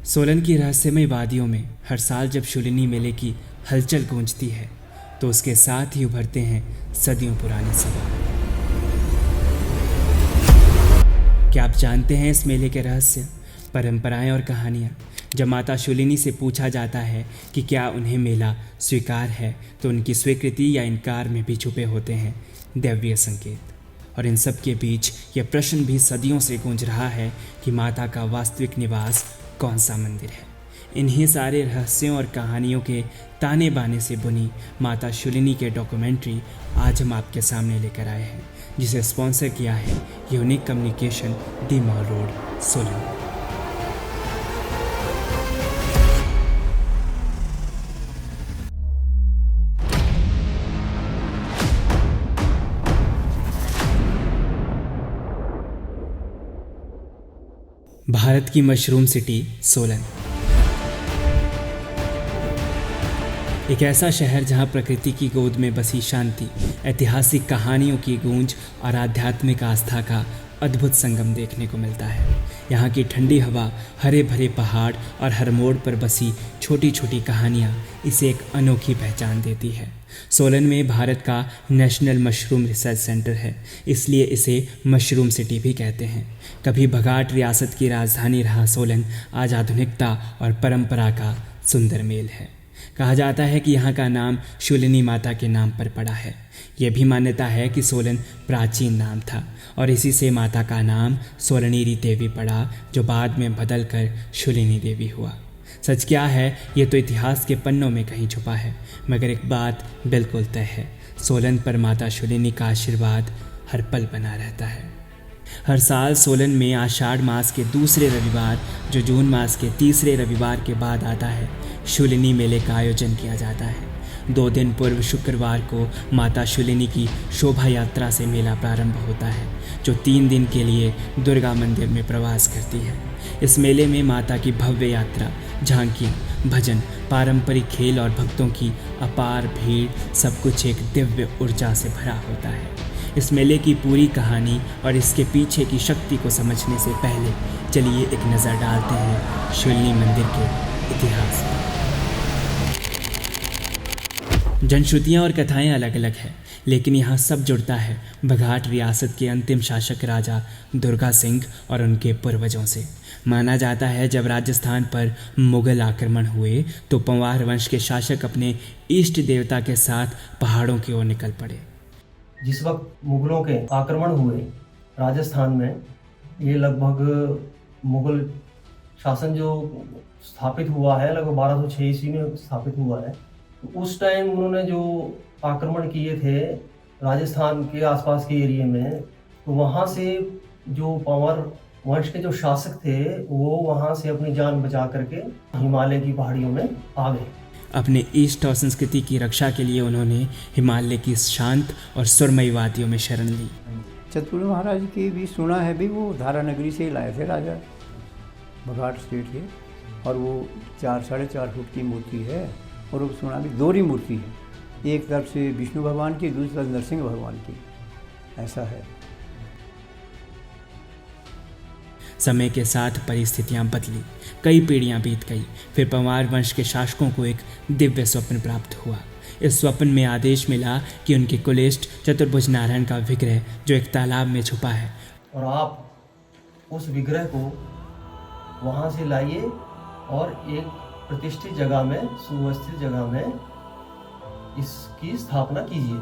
सोलन की रहस्यमय वादियों में हर साल जब शूलिनी मेले की हलचल गूंजती है तो उसके साथ ही उभरते हैं सदियों पुराने सवाल। क्या आप जानते हैं इस मेले के रहस्य, परंपराएं और कहानियां? जब माता शूलिनी से पूछा जाता है कि क्या उन्हें मेला स्वीकार है तो उनकी स्वीकृति या इनकार में भी छुपे होते हैं दैवीय संकेत। और इन सब के बीच यह प्रश्न भी सदियों से गूंज रहा है कि माता का वास्तविक निवास कौन सा मंदिर है। इन्हीं सारे रहस्यों और कहानियों के ताने बाने से बुनी माता शूलिनी के डॉक्यूमेंट्री आज हम आपके सामने लेकर आए हैं, जिसे स्पॉन्सर किया है unique communication, D mall road, Solan. Bharat की मशरूम सिटी सोलन, एक ऐसा शहर जहां प्रकृति की गोद में बसी शांति, ऐतिहासिक कहानियों की गूंज और आध्यात्मिक आस्था का अद्भुत संगम देखने को मिलता है। यहाँ की ठंडी हवा, हरे भरे पहाड़ और हर मोड़ पर बसी छोटी छोटी कहानियाँ इसे एक अनोखी पहचान देती है। सोलन में भारत का नेशनल मशरूम रिसर्च सेंटर है, इसलिए इसे मशरूम सिटी भी कहते हैं। कभी बघाट रियासत की राजधानी रहा सोलन आज आधुनिकता और परंपरा का सुंदर मेल है। कहा जाता है कि यहाँ का नाम शूलिनी माता के नाम पर पड़ा है। यह भी मान्यता है कि सोलन प्राचीन नाम था और इसी से माता का नाम सोलनीरी देवी पड़ा, जो बाद में बदलकर शूलिनी देवी हुआ। सच क्या है ये तो इतिहास के पन्नों में कहीं छुपा है, मगर एक बात बिल्कुल तय है, सोलन पर माता शूलिनी का आशीर्वाद हर पल बना रहता है। हर साल सोलन में आषाढ़ मास के दूसरे रविवार, जो जून मास के तीसरे रविवार के बाद आता है, शूलिनी मेले का आयोजन किया जाता है। 2 दिन पूर्व शुक्रवार को माता शूलिनी की शोभा यात्रा से मेला प्रारंभ होता है, जो 3 दिन के लिए दुर्गा मंदिर में प्रवास करती है। इस मेले में माता की भव्य यात्रा, झांकियाँ, भजन, पारंपरिक खेल और भक्तों की अपार भीड़, सब कुछ एक दिव्य ऊर्जा से भरा होता है। इस मेले की पूरी कहानी और इसके पीछे की शक्ति को समझने से पहले चलिए एक नज़र डालते हैं शूलिनी मंदिर के इतिहास पर। जनश्रुतियाँ और कथाएं अलग अलग हैं, लेकिन यहाँ सब जुड़ता है बघाट रियासत के अंतिम शासक राजा दुर्गा सिंह और उनके पूर्वजों से। माना जाता है जब राजस्थान पर मुगल आक्रमण हुए तो पंवार वंश के शासक अपने इष्ट देवता के साथ पहाड़ों की ओर निकल पड़े। जिस वक्त मुगलों के आक्रमण हुए राजस्थान में, ये लगभग मुगल शासन जो स्थापित हुआ है लगभग 1206 ईस्वी में स्थापित हुआ है। तो उस टाइम उन्होंने जो आक्रमण किए थे राजस्थान के आसपास के एरिया में, तो वहाँ से जो पंवर वंश के जो शासक थे वो वहाँ से अपनी जान बचा करके हिमालय की पहाड़ियों में आ गए। अपने इष्ट और संस्कृति की रक्षा के लिए उन्होंने हिमालय की शांत और सुरमई वादियों में शरण ली। छत्रपति महाराज की भी सुना है भी, वो धारा नगरी से लाए थे राजा, बघाट स्टेट है, और वो 4-4.5 फुट की मूर्ति है, और वो सुना भी दोहरी मूर्ति है, एक तरफ से विष्णु भगवान की, दूसरी तरफ नरसिंह भगवान की, ऐसा है। समय के साथ परिस्थितियां बदली, कई पीढ़ियां बीत गई, फिर पंवार वंश के शासकों को एक दिव्य स्वप्न प्राप्त हुआ। इस स्वप्न में आदेश मिला कि उनके कुलेष्ट चतुर्भुज नारायण का विग्रह, जो एक तालाब में छुपा है, और आप उस विग्रह को वहाँ से लाइए और एक प्रतिष्ठित जगह में, सुव्यवस्थित जगह में इसकी स्थापना कीजिए।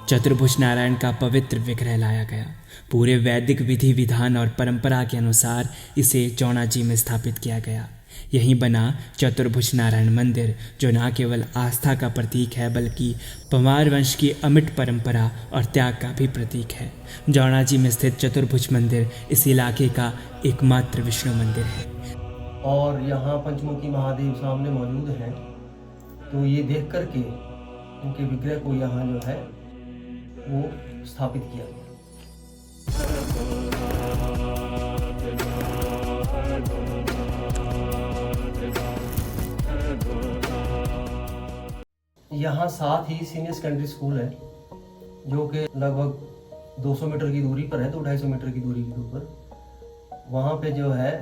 चतुर्भुज नारायण का पवित्र विग्रह लाया गया। पूरे वैदिक विधि विधान और परंपरा के अनुसार इसे चौणाजी में स्थापित किया गया। यहीं बना चतुर्भुज नारायण मंदिर, जो न केवल आस्था का प्रतीक है बल्कि पंवार वंश की अमिट परंपरा और त्याग का भी प्रतीक है। चौणाजी में स्थित चतुर्भुज मंदिर इस इलाके का एकमात्र विष्णु मंदिर है। और यहाँ पंचमुखी महादेव सामने मौजूद हैं, तो ये देख करके उनके विग्रह को यहाँ जो है वो स्थापित किया गया। यहाँ साथ ही सीनियर सेकेंडरी स्कूल है, जो कि लगभग 200 मीटर की दूरी पर है, तो 250 मीटर की दूरी के ऊपर। वहाँ पे जो है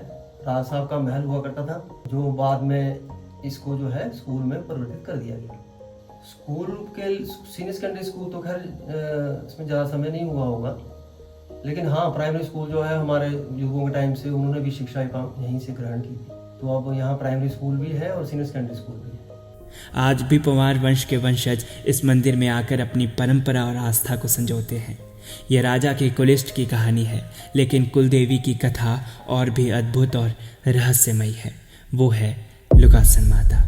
राजा साहब का महल हुआ करता था, जो बाद में इसको जो है स्कूल में परिवर्तित कर दिया गया। स्कूल के सीनियर सेकेंडरी स्कूल तो खैर इसमें ज़्यादा समय नहीं हुआ होगा, लेकिन हाँ प्राइमरी स्कूल जो है हमारे युगों के टाइम से उन्होंने भी शिक्षा यहीं से ग्रहण की थी। तो अब यहाँ प्राइमरी स्कूल भी है और सीनियर सेकेंडरी स्कूल भी है। आज भी पंवार वंश के वंशज इस मंदिर में आकर अपनी परंपरा और आस्था को संजोते हैं। यह राजा के कुलिष्ट की कहानी है, लेकिन कुलदेवी की कथा और भी अद्भुत और रहस्यमयी है। वो है लुगासन माता।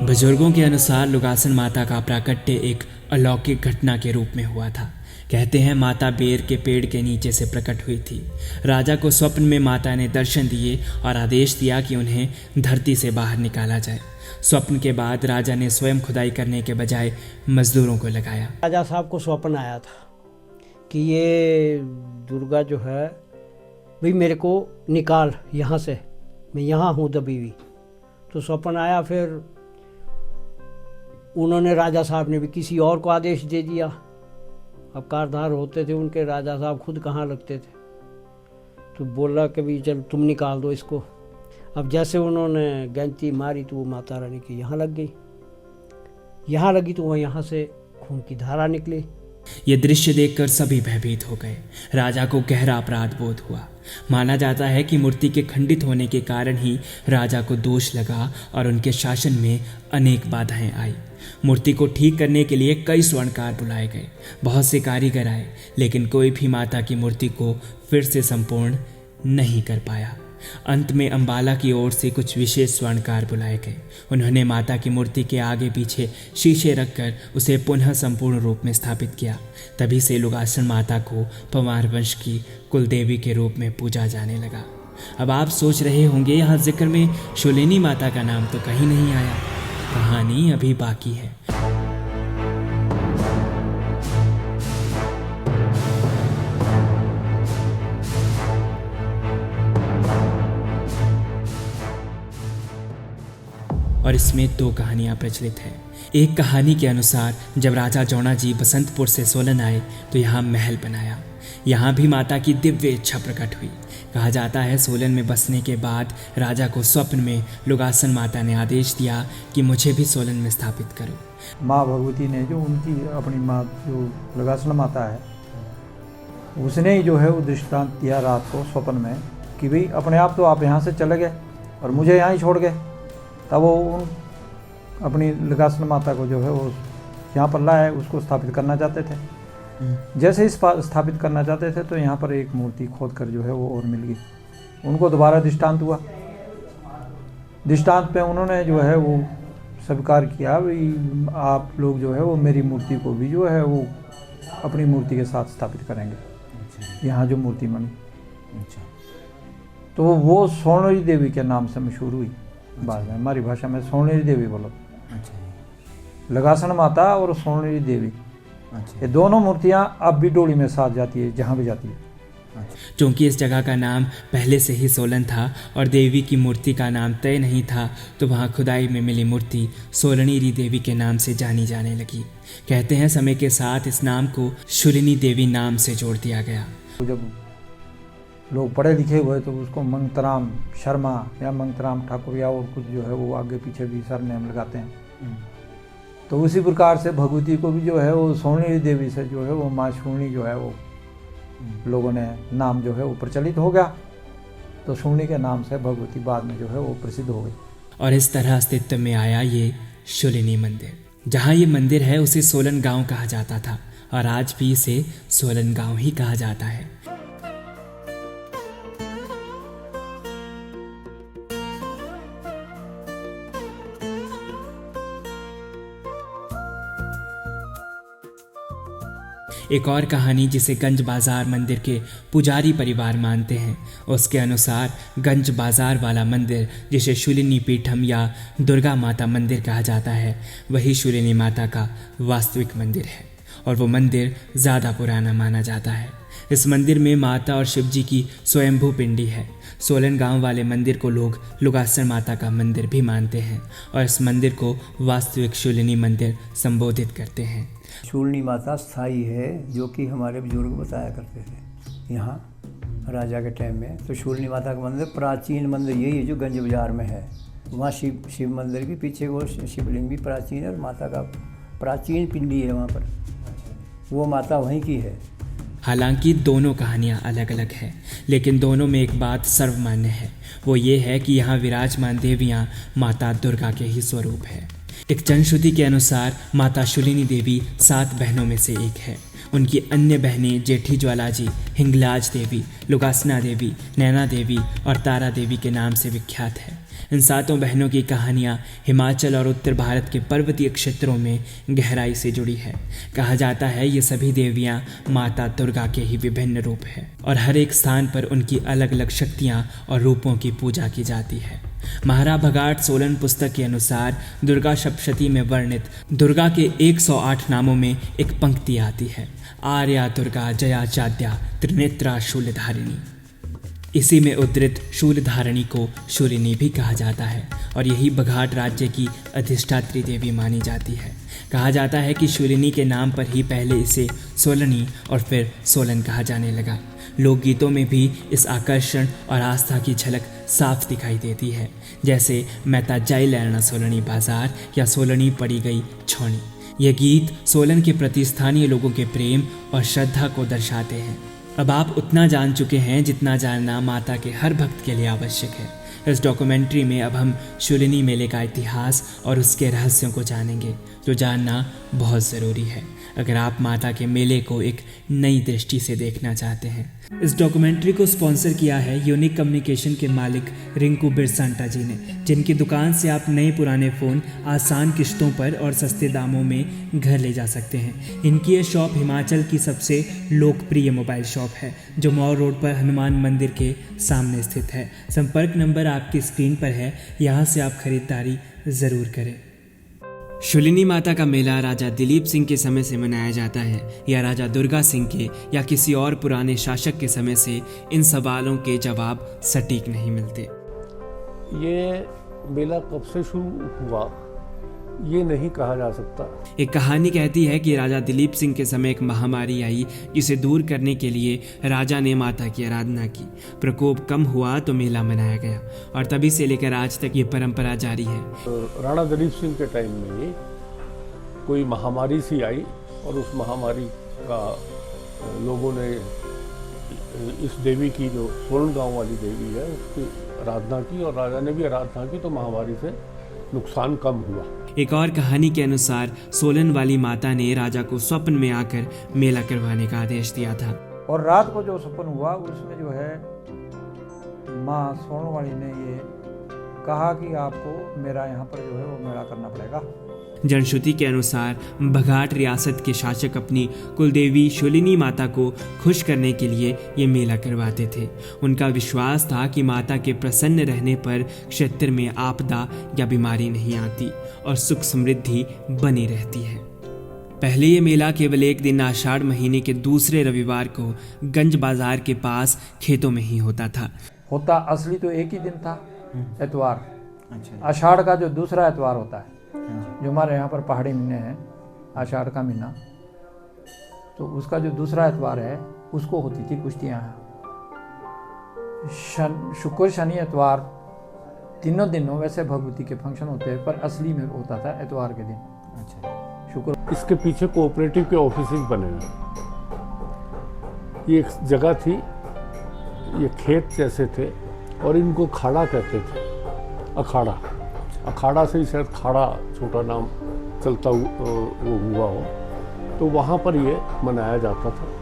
बुजुर्गों के अनुसार लुगासन माता का प्राकट्य एक अलौकिक घटना के रूप में हुआ था। कहते हैं माता बेर के पेड़ के नीचे से प्रकट हुई थी। राजा को स्वप्न में माता ने दर्शन दिए और आदेश दिया कि उन्हें धरती से बाहर निकाला जाए। स्वप्न के बाद राजा ने स्वयं खुदाई करने के बजाय मजदूरों को लगाया। राजा साहब को स्वप्न आया था कि ये दुर्गा जो है भाई मेरे को निकाल यहाँ से, मैं यहाँ हूँ दबी हुई। तो स्वप्न आया, फिर उन्होंने राजा साहब ने भी किसी और को आदेश दे दिया। अब कारदार होते थे उनके, राजा साहब खुद कहाँ लगते थे। तो बोला कि भाई चल तुम निकाल दो इसको। अब जैसे उन्होंने गैंती मारी तो वो माता रानी की यहाँ लग गई। यहाँ लगी तो वो यहाँ से खून की धारा निकली। ये दृश्य देखकर सभी भयभीत हो गए। राजा को गहरा अपराध बोध हुआ। माना जाता है कि मूर्ति के खंडित होने के कारण ही राजा को दोष लगा और उनके शासन में अनेक बाधाएं आई। मूर्ति को ठीक करने के लिए कई स्वर्णकार बुलाए गए, बहुत से कारीगर आए, लेकिन कोई भी माता की मूर्ति को फिर से संपूर्ण नहीं कर पाया। अंत में अंबाला की ओर से कुछ विशेष स्वर्णकार बुलाए गए। उन्होंने माता की मूर्ति के आगे पीछे शीशे रखकर उसे पुनः संपूर्ण रूप में स्थापित किया। तभी से लुगासन माता को पंवार वंश की कुलदेवी के रूप में पूजा जाने लगा। अब आप सोच रहे होंगे यहाँ जिक्र में शूलिनी माता का नाम तो कहीं नहीं आया। कहानी अभी बाकी है। और इसमें दो कहानियां प्रचलित हैं। एक कहानी के अनुसार जब राजा जौना जी बसंतपुर से सोलन आए तो यहाँ महल बनाया। यहाँ भी माता की दिव्य इच्छा प्रकट हुई। कहा जाता है सोलन में बसने के बाद राजा को स्वप्न में लुगासन माता ने आदेश दिया कि मुझे भी सोलन में स्थापित करो। माँ भगवती ने जो उनकी अपनी माँ जो लुगासन माता है, उसने ही जो है वो दृष्टांत दिया रात को स्वप्न में कि भाई अपने आप तो आप यहाँ से चले गए और मुझे यहाँ ही छोड़ गए। तब वो अपनी लुगासन माता को जो है वो यहाँ पर लाए, उसको स्थापित करना चाहते थे। जैसे ही स्थापित करना चाहते थे तो यहाँ पर एक मूर्ति खोद कर जो है वो और मिल गई। उनको दोबारा दृष्टांत हुआ। दृष्टांत पे उन्होंने जो है वो स्वीकार किया भाई आप लोग जो है वो मेरी मूर्ति को भी जो है वो अपनी मूर्ति के साथ स्थापित करेंगे। यहाँ जो मूर्ति बनी तो वो सोनेरी देवी के नाम से मशहूर हुई। बाद में हमारी भाषा में सोनेरी देवी बोलो। लुगासन माता और सोनेरी देवी, ये दोनों मूर्तियाँ अब भी डोली में साथ जाती है जहाँ भी जाती है। क्योंकि इस जगह का नाम पहले से ही सोलन था और देवी की मूर्ति का नाम तय नहीं था, तो वहाँ खुदाई में मिली मूर्ति सोलनीरी देवी के नाम से जानी जाने लगी। कहते हैं समय के साथ इस नाम को शूलिनी देवी नाम से जोड़ दिया गया। जब लोग पढ़े लिखे हुए तो उसको मंगतराम शर्मा या मंगतराम ठाकुर या और कुछ जो है वो आगे पीछे भी सरनेम लगाते हैं। तो उसी प्रकार से भगवती को भी जो है वो सोनेरी देवी से जो है वो माँ शूलिनी जो है वो लोगों ने नाम जो है वो प्रचलित हो गया। तो शूलिनी के नाम से भगवती बाद में जो है वो प्रसिद्ध हो गई। और इस तरह अस्तित्व में आया ये शूलिनी मंदिर। जहाँ ये मंदिर है उसे सोलन गांव कहा जाता था और आज भी इसे सोलन गांव ही कहा जाता है। एक और कहानी जिसे गंज बाजार मंदिर के पुजारी परिवार मानते हैं, उसके अनुसार गंज बाजार वाला मंदिर जिसे शूलिनी पीठम या दुर्गा माता मंदिर कहा जाता है, वही शूलिनी माता का वास्तविक मंदिर है और वो मंदिर ज़्यादा पुराना माना जाता है। इस मंदिर में माता और शिव जी की स्वयंभू पिंडी है। सोलन गांव वाले मंदिर को लोग लुगासर माता का मंदिर भी मानते हैं और इस मंदिर को वास्तविक शूलिनी मंदिर संबोधित करते हैं। शूलिनी माता स्थायी है, जो कि हमारे बुजुर्ग बताया करते थे यहाँ राजा के टाइम में। तो शूलिनी माता का मंदिर प्राचीन मंदिर यही है जो गंज बाजार में है। वहाँ शिव मंदिर के पीछे वो शिवलिंग भी प्राचीन है और माता का प्राचीन पिंडी है वहाँ पर, वो माता वहीं की है। हालांकि दोनों कहानियां अलग अलग हैं, लेकिन दोनों में एक बात सर्वमान्य है, वो ये है कि यहाँ विराजमान देवियाँ माता दुर्गा के ही स्वरूप है। एक जनश्रुति के अनुसार माता शूलिनी देवी 7 बहनों में से एक है। उनकी अन्य बहनें जेठी ज्वालाजी, हिंगलाज देवी, लुगासना देवी, नैना देवी और तारा देवी के नाम से विख्यात है। इन 7 बहनों की कहानियाँ हिमाचल और उत्तर भारत के पर्वतीय क्षेत्रों में गहराई से जुड़ी है। कहा जाता है ये सभी देवियाँ माता दुर्गा के ही विभिन्न रूप हैं और हर एक स्थान पर उनकी अलग अलग शक्तियाँ और रूपों की पूजा की जाती है। महाराज भगाट सोलन पुस्तक के अनुसार दुर्गा सप्तशती में वर्णित दुर्गा के 108 नामों में एक पंक्ति आती है, आर्या दुर्गा जया चाद्या त्रिनेत्रा शूलधारिणी। इसी में उद्धृत शूलधारिणी को शूलिनी भी कहा जाता है और यही बघाट राज्य की अधिष्ठात्री देवी मानी जाती है। कहा जाता है कि शूलिनी के नाम पर ही पहले इसे सोलनी और फिर सोलन कहा जाने लगा। लोकगीतों में भी इस आकर्षण और आस्था की झलक साफ दिखाई देती है, जैसे मैता जाई लैना सोलनी बाजार या सोलनी पड़ी गई छोनी। ये गीत सोलन के प्रति स्थानीय लोगों के प्रेम और श्रद्धा को दर्शाते हैं। अब आप उतना जान चुके हैं जितना जानना माता के हर भक्त के लिए आवश्यक है। इस डॉक्यूमेंट्री में अब हम शूलिनी मेले का इतिहास और उसके रहस्यों को जानेंगे, जो जानना बहुत ज़रूरी है अगर आप माता के मेले को एक नई दृष्टि से देखना चाहते हैं। इस डॉक्यूमेंट्री को स्पॉन्सर किया है यूनिक कम्युनिकेशन के मालिक रिंकू बिरसांटा जी ने, जिनकी दुकान से आप नए पुराने फ़ोन आसान किश्तों पर और सस्ते दामों में घर ले जा सकते हैं। इनकी ये शॉप हिमाचल की सबसे लोकप्रिय मोबाइल शॉप है, जो मॉल रोड पर हनुमान मंदिर के सामने स्थित है। संपर्क नंबर आपकी स्क्रीन पर है, यहाँ से आप खरीदारी ज़रूर करें। शूलिनी माता का मेला राजा दिलीप सिंह के समय से मनाया जाता है या राजा दुर्गा सिंह के या किसी और पुराने शासक के समय से, इन सवालों के जवाब सटीक नहीं मिलते। ये मेला कब से शुरू हुआ ये नहीं कहा जा सकता। एक कहानी कहती है कि राजा दिलीप सिंह के समय एक महामारी आई, जिसे दूर करने के लिए राजा ने माता की आराधना की। प्रकोप कम हुआ तो मेला मनाया गया और तभी से लेकर आज तक ये परंपरा जारी है। राणा दिलीप सिंह के टाइम में कोई महामारी सी आई और उस महामारी का लोगों ने इस देवी की, जो सोलन गांव वाली देवी है, उसकी आराधना की और राजा ने भी आराधना की, तो महामारी से नुकसान कम हुआ। एक और कहानी के अनुसार सोलन वाली माता ने राजा को स्वप्न में आकर मेला करवाने का आदेश दिया था और रात को जो सपन हुआ उसमें जो है माँ सोलन वाली ने ये कहा कि आपको मेरा यहाँ पर जो है वो मेला करना पड़ेगा। जनश्रुति के अनुसार बघाट रियासत के शासक अपनी कुलदेवी शूलिनी माता को खुश करने के लिए ये मेला करवाते थे। उनका विश्वास था कि माता के प्रसन्न रहने पर क्षेत्र में आपदा या बीमारी नहीं आती और सुख समृद्धि बनी रहती है। पहले ये मेला केवल एक दिन आषाढ़ महीने के दूसरे रविवार को गंज बाजार के पास खेतों में ही होता था। होता असली तो एक ही दिन था, एतवार। आषाढ़ का जो दूसरा एतवार होता है, जो हमारे यहाँ पर पहाड़ी महीने हैं, आषाढ़ का महीना, तो उसका जो दूसरा एतवार है उसको होती थी कुश्तियाँ। शुक्र शनि एतवार तीनों दिनों वैसे भगवती के फंक्शन होते हैं, पर असली में होता था एतवार के दिन। शुक्र इसके पीछे कोऑपरेटिव के ऑफिस बने हैं। ये एक जगह थी, ये खेत जैसे थे और इनको खाड़ा कहते थे। अखाड़ा से ही शायद खाड़ा छोटा नाम चलता वो हुआ हो, तो वहाँ पर ये मनाया जाता था।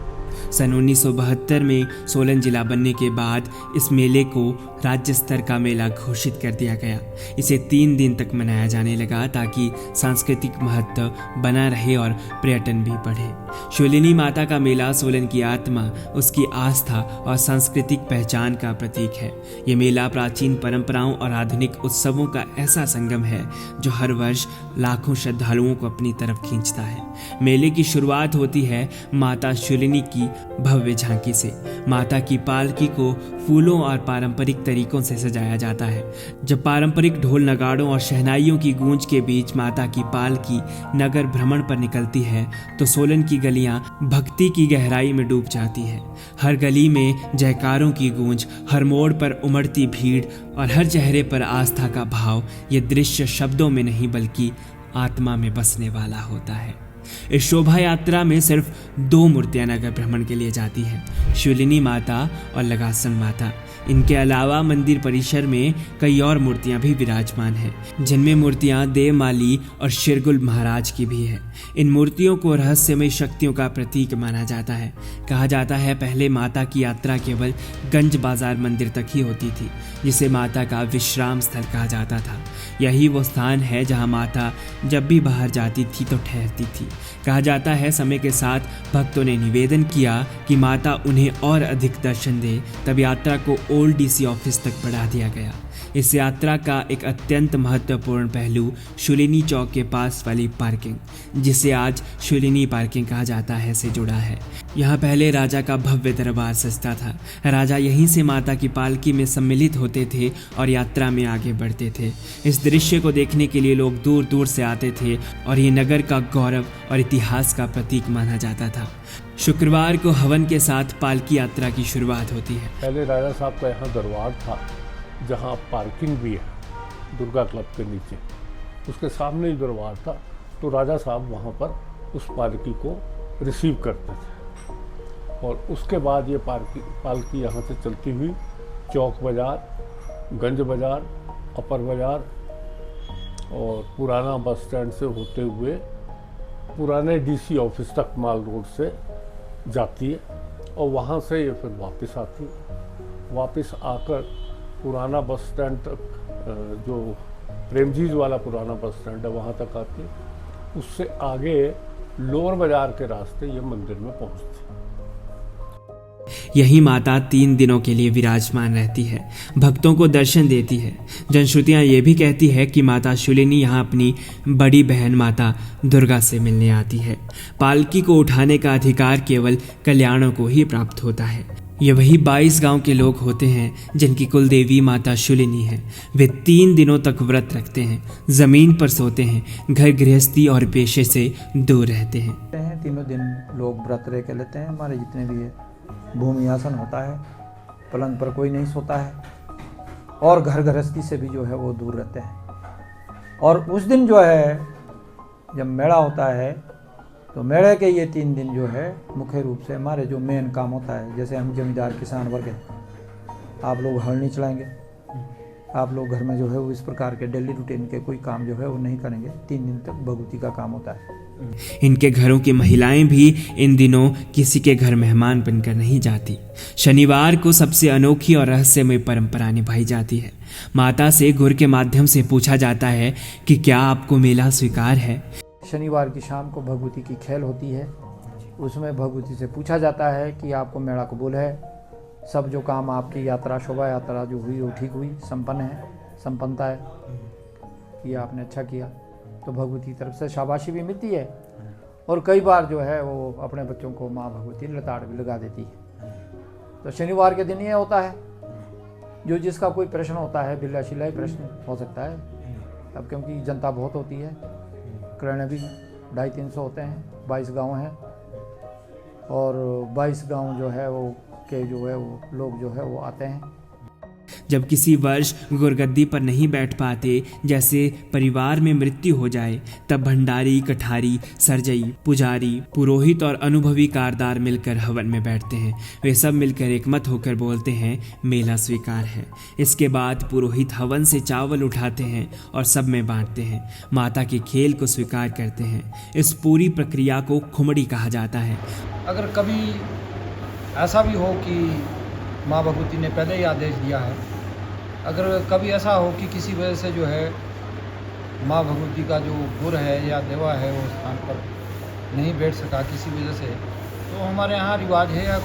सन 1972 में सोलन जिला बनने के बाद इस मेले को राज्य स्तर का मेला घोषित कर दिया गया। इसे 3 दिन तक मनाया जाने लगा ताकि सांस्कृतिक महत्व बना रहे और पर्यटन भी बढ़े। शूलिनी माता का मेला सोलन की आत्मा, उसकी आस्था और सांस्कृतिक पहचान का प्रतीक है। ये मेला प्राचीन परंपराओं और आधुनिक उत्सवों का ऐसा संगम है जो हर वर्ष लाखों श्रद्धालुओं को अपनी तरफ खींचता है। मेले की शुरुआत होती है माता शूलिनी की भव्य झांकी से। माता की पालकी को फूलों और पारंपरिक तरीकों से सजाया जाता है। जब पारंपरिक ढोल नगाड़ों और शहनाइयों की गूंज के बीच माता की पालकी नगर भ्रमण पर निकलती है तो सोलन की गलियां भक्ति की गहराई में डूब जाती है। हर गली में जयकारों की गूंज, हर मोड़ पर उमड़ती भीड़ और हर चेहरे पर आस्था का भाव। ये दृश्य शब्दों में नहीं बल्कि आत्मा में बसने वाला होता है। इस शोभा यात्रा में सिर्फ 2 मूर्तियां नगर भ्रमण के लिए जाती हैं, शूलिनी माता और लगासन माता। इनके अलावा मंदिर परिसर में कई और मूर्तियां भी विराजमान हैं, जिनमें मूर्तियां देवमाली और शिरगुल महाराज की भी है। इन मूर्तियों को रहस्यमय शक्तियों का प्रतीक माना जाता है। कहा जाता है पहले माता की यात्रा केवल गंज बाजार मंदिर तक ही होती थी, जिसे माता का विश्राम स्थल कहा जाता था। यही वो स्थान है जहां माता जब भी बाहर जाती थी तो ठहरती थी। कहा जाता है समय के साथ भक्तों ने निवेदन किया कि माता उन्हें और अधिक दर्शन दे, तब यात्रा को ओल्ड डीसी ऑफिस तक बढ़ा दिया गया। इस यात्रा का एक अत्यंत महत्वपूर्ण पहलू शूलिनी चौक के पास वाली पार्किंग, जिसे आज शूलिनी पार्किंग कहा जाता है, से जुड़ा है। यहाँ पहले राजा का भव्य दरबार सजता था। राजा यहीं से माता की पालकी में सम्मिलित होते थे और यात्रा में आगे बढ़ते थे। इस दृश्य को देखने के लिए लोग दूर दूर से आते थे और ये नगर का गौरव और इतिहास का प्रतीक माना जाता था। शुक्रवार को हवन के साथ पालकी यात्रा की शुरुआत होती है। पहले राजा साहब का यहाँ दरबार था, जहाँ पार्किंग भी है दुर्गा क्लब के नीचे, उसके सामने ही दरबार था। तो राजा साहब वहाँ पर उस पालकी को रिसीव करते थे और उसके बाद ये पालकी यहाँ से चलती हुई चौक बाज़ार, गंज बाज़ार, अपर बाज़ार और पुराना बस स्टैंड से होते हुए पुराने डीसी ऑफिस तक माल रोड से जाती है और वहाँ से ये फिर वापस आती है। वापस आकर पुराना बस स्टैंड तक, जो प्रेमजीज वाला पुराना बस स्टैंड है, वहाँ तक आती है। उससे आगे लोअर बाजार के रास्ते ये मंदिर में पहुँचती है। यही माता 3 दिनों के लिए विराजमान रहती है, भक्तों को दर्शन देती है। जनश्रुतियाँ ये भी कहती है कि माता शूलिनी यहाँ अपनी बड़ी बहन माता दुर्गा से मिलने आती है। पालकी को उठाने का अधिकार केवल कल्याणों को ही प्राप्त होता है। ये वही 22 गांव के लोग होते हैं जिनकी कुल देवी माता शूलिनी है। वे 3 दिनों तक व्रत रखते हैं, जमीन पर सोते हैं, घर गृहस्थी और पेशे से दूर रहते हैं। तीनों दिन लोग व्रत रह के लेते हैं। हमारे जितने भी है, भूमि आसन होता है, पलंग पर कोई नहीं सोता है और घर गृहस्थी से भी जो है वो दूर रहते हैं। और उस दिन जो है जब मेला होता है तो मेले के ये 3 दिन जो है मुख्य रूप से हमारे जो मेन काम होता है, जैसे हम जमींदार किसान वर्ग हैं, आप लोग हल नहीं चलाएंगे, आप लोग घर में जो है वो इस प्रकार के डेली रूटीन के कोई काम जो है वो नहीं करेंगे। 3 दिन तक भगवती का काम होता है। इनके घरों की महिलाएं भी इन दिनों किसी के घर मेहमान बनकर नहीं जाती। शनिवार को सबसे अनोखी और रहस्यमय परंपरा निभाई जाती है। माता से गुर के माध्यम से पूछा जाता है कि क्या आपको मेला स्वीकार है। शनिवार की शाम को भगवती की खेल होती है, उसमें भगवती से पूछा जाता है कि आपको मेला कबूल है, सब जो काम आपकी यात्रा, शोभा यात्रा जो हुई वो ठीक हुई, संपन्न है, संपन्नता है, ये आपने अच्छा किया। तो भगवती की तरफ से शाबाशी भी मिलती है और कई बार जो है वो अपने बच्चों को माँ भगवती लताड़ भी लगा देती है। तो शनिवार के दिन ये होता है, जो जिसका कोई प्रश्न होता है, बिल्ला शिलाई प्रश्न हो सकता है। अब क्योंकि जनता बहुत होती है, किराने भी 250-300 होते हैं, 22 गांव हैं और 22 गांव जो है वो के जो है वो लोग जो है वो आते हैं। जब किसी वर्ष गुरगद्दी पर नहीं बैठ पाते, जैसे परिवार में मृत्यु हो जाए, तब भंडारी, कठारी, सरजई, पुजारी, पुरोहित और अनुभवी कारदार मिलकर हवन में बैठते हैं। वे सब मिलकर एकमत होकर बोलते हैं मेला स्वीकार है। इसके बाद पुरोहित हवन से चावल उठाते हैं और सब में बांटते हैं, माता के खेल को स्वीकार करते हैं। इस पूरी प्रक्रिया को खुमड़ी कहा जाता है। अगर कभी ऐसा भी हो कि माँ भगवती ने पहले ही आदेश दिया है, अगर कभी ऐसा हो कि किसी वजह से जो है माँ भगवती का जो गुर है या देवा है वो स्थान पर नहीं बैठ सका किसी वजह से, तो हमारे यहाँ रिवाज है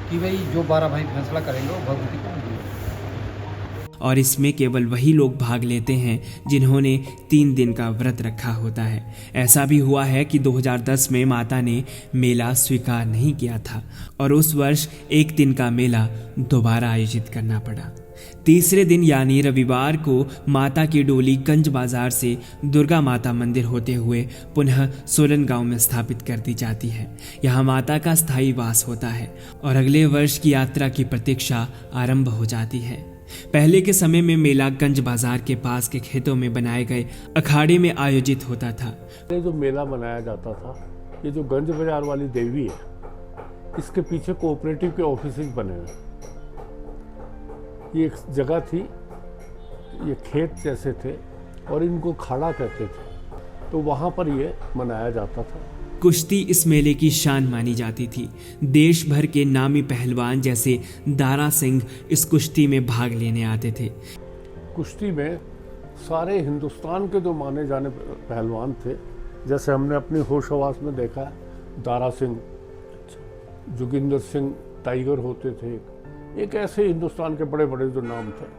कि भाई जो 12 भाई फैसला करेंगे वो भगवती को मिलेगा। और इसमें केवल वही लोग भाग लेते हैं जिन्होंने 3 दिन का व्रत रखा होता है। ऐसा भी हुआ है कि 2010 में माता ने मेला स्वीकार नहीं किया था और उस वर्ष 1 दिन का मेला दोबारा आयोजित करना पड़ा। तीसरे दिन यानी रविवार को माता की डोली गंज बाजार से दुर्गा माता मंदिर होते हुए पुनः सोलन गांव में स्थापित कर दी जाती है। यहाँ माता का स्थायी वास होता है और अगले वर्ष की यात्रा की प्रतीक्षा आरंभ हो जाती है। पहले के समय में मेला गंज बाजार के पास के खेतों में बनाए गए अखाड़े में आयोजित होता था। ये जो मेला बनाया जाता था, ये जो गंज बाजार वाली देवी है, इसके पीछे कोऑपरेटिव के ऑफिस बने हैं। ये एक जगह थी, ये खेत जैसे थे और इनको खाड़ा कहते थे, तो वहाँ पर ये मनाया जाता था। कुश्ती इस मेले की शान मानी जाती थी। देश भर के नामी पहलवान जैसे दारा सिंह इस कुश्ती में भाग लेने आते थे। कुश्ती में सारे हिंदुस्तान के जो माने जाने पहलवान थे, जैसे हमने अपनी होश हवास में देखा है, दारा सिंह, जोगिंदर सिंह टाइगर होते थे, एक ऐसे हिंदुस्तान के बड़े बड़े जो नाम थे,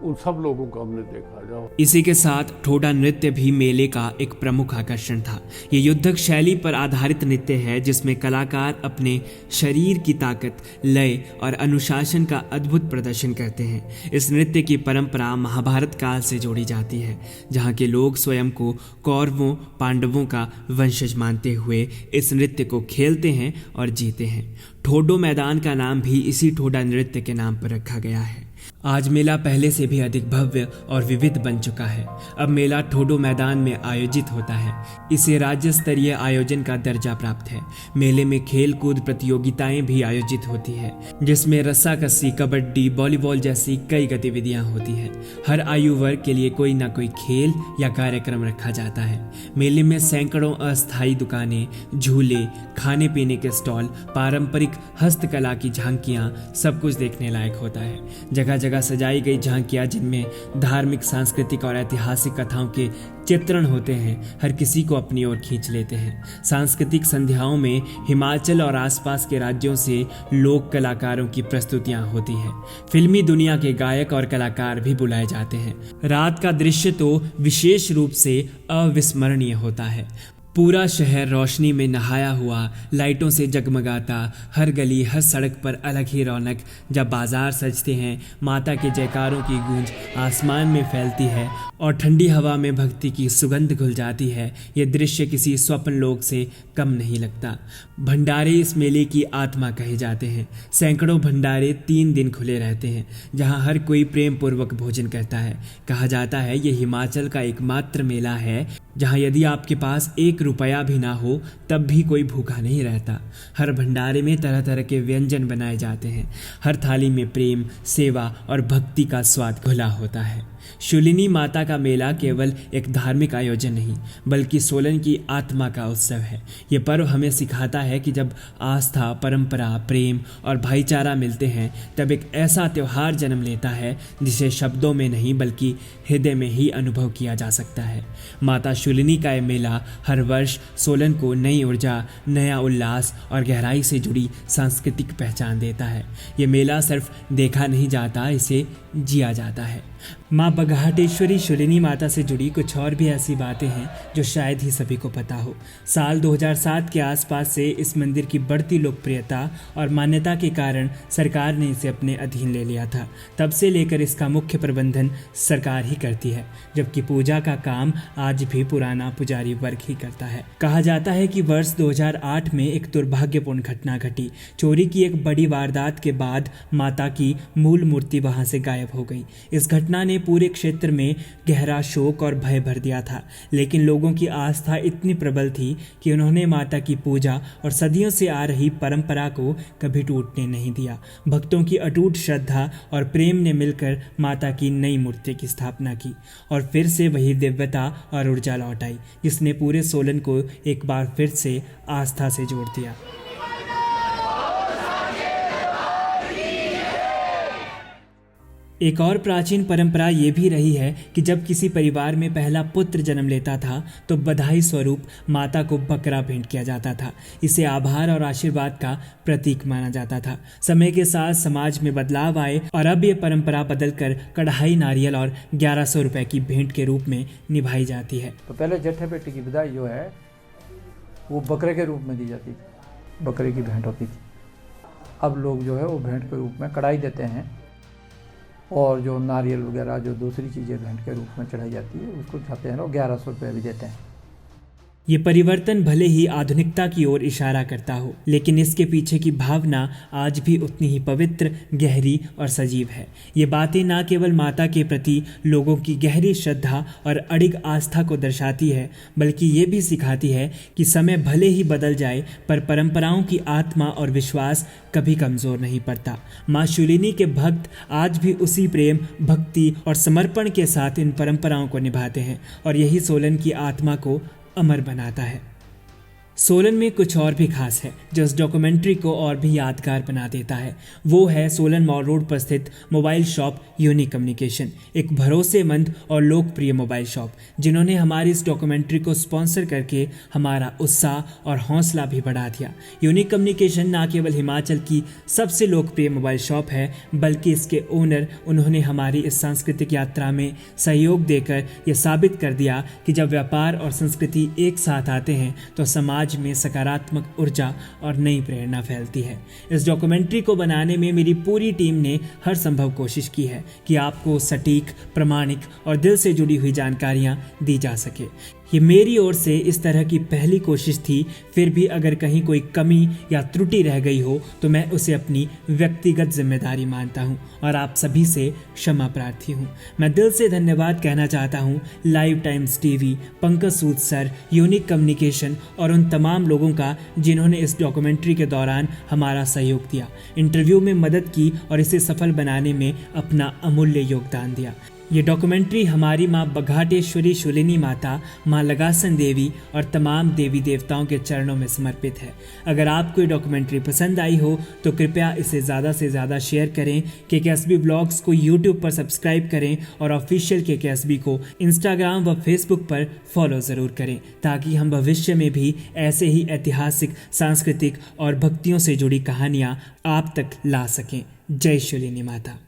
उन सब लोगों को हमने देखा। जाओ इसी के साथ ठोडा नृत्य भी मेले का एक प्रमुख आकर्षण था। ये युद्धक शैली पर आधारित नृत्य है जिसमें कलाकार अपने शरीर की ताकत, लय और अनुशासन का अद्भुत प्रदर्शन करते हैं। इस नृत्य की परंपरा महाभारत काल से जोड़ी जाती है, जहाँ के लोग स्वयं को कौरवों पांडवों का वंशज मानते हुए इस नृत्य को खेलते हैं और जीते हैं। ठोडो मैदान का नाम भी इसी ठोडा नृत्य के नाम पर रखा गया है। आज मेला पहले से भी अधिक भव्य और विविध बन चुका है। अब मेला ठोडो मैदान में आयोजित होता है। इसे राज्य स्तरीय आयोजन का दर्जा प्राप्त है। मेले में खेल कूद प्रतियोगिताएं भी आयोजित होती है, जिसमें रस्साकस्सी, कबड्डी, वॉलीबॉल जैसी कई गतिविधियां होती हैं। हर आयु वर्ग के लिए कोई ना कोई खेल या कार्यक्रम रखा जाता है। मेले में सैकड़ों अस्थायी दुकानें, झूले, खाने पीने के स्टॉल, पारंपरिक हस्तकला की झांकियां, सब कुछ देखने लायक होता है। जगह जगह सजाई गई झांकियां जिनमें धार्मिक, सांस्कृतिक और ऐतिहासिक कथाओं के चित्रण होते हैं, हर किसी को अपनी ओर खींच लेते हैं। सांस्कृतिक संध्याओं में हिमाचल और आसपास के राज्यों से लोक कलाकारों की प्रस्तुतियां होती हैं। फिल्मी दुनिया के गायक और कलाकार भी बुलाए जाते हैं। रात का दृश्य तो विशेष रूप से अविस्मरणीय होता है। पूरा शहर रोशनी में नहाया हुआ, लाइटों से जगमगाता, हर गली हर सड़क पर अलग ही रौनक। जब बाजार सजते हैं, माता के जयकारों की गूंज आसमान में फैलती है और ठंडी हवा में भक्ति की सुगंध घुल जाती है। ये दृश्य किसी स्वप्न लोक से कम नहीं लगता। भंडारे इस मेले की आत्मा कहे जाते हैं। सैकड़ों भंडारे 3 दिन खुले रहते हैं, जहां हर कोई प्रेम पूर्वक भोजन करता है। कहा जाता है ये हिमाचल का एकमात्र मेला है जहां यदि आपके पास 1 रुपया भी ना हो तब भी कोई भूखा नहीं रहता। हर भंडारे में तरह तरह के व्यंजन बनाए जाते हैं। हर थाली में प्रेम, सेवा और भक्ति का स्वाद घुला होता है। शूलिनी माता का मेला केवल एक धार्मिक आयोजन नहीं, बल्कि सोलन की आत्मा का उत्सव है। ये पर्व हमें सिखाता है कि जब आस्था, परंपरा, प्रेम और भाईचारा मिलते हैं, तब एक ऐसा त्यौहार जन्म लेता है जिसे शब्दों में नहीं बल्कि हृदय में ही अनुभव किया जा सकता है। माता शूलिनी का ये मेला हर वर्ष सोलन को नई ऊर्जा, नया उल्लास और गहराई से जुड़ी सांस्कृतिक पहचान देता है। ये मेला सिर्फ देखा नहीं जाता, इसे जिया जाता है। माँ बघाटेश्वरी शूलिनी माता से जुड़ी कुछ और भी ऐसी बातें हैं जो शायद ही सभी को पता हो। साल 2007 के आसपास से इस मंदिर की बढ़ती लोकप्रियता और मान्यता के कारण सरकार ने इसे अपने अधीन ले लिया था। तब से लेकर इसका मुख्य प्रबंधन सरकार ही करती है, जबकि पूजा का काम आज भी पुराना पुजारी वर्ग ही करता है। कहा जाता है कि वर्ष 2008 में एक दुर्भाग्यपूर्ण घटना घटी। चोरी की एक बड़ी वारदात के बाद माता की मूल मूर्ति वहां से गायब हो गई। इस घटना ने पूरे क्षेत्र में गहरा शोक और भय भर दिया था, लेकिन लोगों की आस्था इतनी प्रबल थी कि उन्होंने माता की पूजा और सदियों से आ रही परंपरा को कभी टूटने नहीं दिया। भक्तों की अटूट श्रद्धा और प्रेम ने मिलकर माता की नई मूर्ति की स्थापना की और फिर से वही दिव्यता और ऊर्जा लौट आई, जिसने पूरे सोलन को एक बार फिर से आस्था से जोड़ दिया। एक और प्राचीन परंपरा ये भी रही है कि जब किसी परिवार में पहला पुत्र जन्म लेता था तो बधाई स्वरूप माता को बकरा भेंट किया जाता था। इसे आभार और आशीर्वाद का प्रतीक माना जाता था। समय के साथ समाज में बदलाव आए और अब ये परंपरा बदलकर कढ़ाई, नारियल और 1100 रुपए की भेंट के रूप में निभाई जाती है। तो पहले जेठे बेटे की बधाई जो है वो बकरे के रूप में दी जाती थी, बकरे की भेंट होती थी। अब लोग जो है वो भेंट के रूप में कढ़ाई देते हैं और जो नारियल वगैरह जो दूसरी चीज़ें भेंट के रूप में चढ़ाई जाती है उसको चाहते हैं लोग 1100 रुपये भी देते हैं। ये परिवर्तन भले ही आधुनिकता की ओर इशारा करता हो, लेकिन इसके पीछे की भावना आज भी उतनी ही पवित्र, गहरी और सजीव है। ये बातें ना केवल माता के प्रति लोगों की गहरी श्रद्धा और अडिग आस्था को दर्शाती है, बल्कि ये भी सिखाती है कि समय भले ही बदल जाए पर परंपराओं की आत्मा और विश्वास कभी कमज़ोर नहीं पड़ता। माँ शूलिनी के भक्त आज भी उसी प्रेम, भक्ति और समर्पण के साथ इन परंपराओं को निभाते हैं और यही सोलन की आत्मा को अमर बनाता है। सोलन में कुछ और भी खास है जो इस डॉक्यूमेंट्री को और भी यादगार बना देता है। वो है सोलन मॉल रोड पर स्थित मोबाइल शॉप यूनिक कम्युनिकेशन, एक भरोसेमंद और लोकप्रिय मोबाइल शॉप जिन्होंने हमारी इस डॉक्यूमेंट्री को स्पॉन्सर करके हमारा उत्साह और हौसला भी बढ़ा दिया। यूनिक कम्युनिकेशन न केवल हिमाचल की सबसे लोकप्रिय मोबाइल शॉप है, बल्कि इसके ओनर उन्होंने हमारी इस सांस्कृतिक यात्रा में सहयोग देकर यह साबित कर दिया कि जब व्यापार और संस्कृति एक साथ आते हैं तो समाज में सकारात्मक ऊर्जा और नई प्रेरणा फैलती है। इस डॉक्यूमेंट्री को बनाने में मेरी पूरी टीम ने हर संभव कोशिश की है कि आपको सटीक, प्रामाणिक और दिल से जुड़ी हुई जानकारियां दी जा सके। ये मेरी ओर से इस तरह की पहली कोशिश थी, फिर भी अगर कहीं कोई कमी या त्रुटि रह गई हो तो मैं उसे अपनी व्यक्तिगत जिम्मेदारी मानता हूं और आप सभी से क्षमा प्रार्थी हूं। मैं दिल से धन्यवाद कहना चाहता हूं लाइव टाइम्स टीवी, पंकज सूद सर, यूनिक कम्युनिकेशन और उन तमाम लोगों का जिन्होंने इस डॉक्यूमेंट्री के दौरान हमारा सहयोग दिया, इंटरव्यू में मदद की और इसे सफल बनाने में अपना अमूल्य योगदान दिया। ये डॉक्यूमेंट्री हमारी माँ बघाटेश्वरी शूलिनी माता, माँ लगासन देवी और तमाम देवी देवताओं के चरणों में समर्पित है। अगर आपको ये डॉक्यूमेंट्री पसंद आई हो तो कृपया इसे ज़्यादा से ज़्यादा शेयर करें, केकेएसबी ब्लॉग्स को यूट्यूब पर सब्सक्राइब करें और ऑफिशियल केकेएसबी को इंस्टाग्राम व फेसबुक पर फॉलो ज़रूर करें ताकि हम भविष्य में भी ऐसे ही ऐतिहासिक, सांस्कृतिक और भक्तियों से जुड़ी कहानियाँ आप तक ला सकें। जय शूलिनी माता।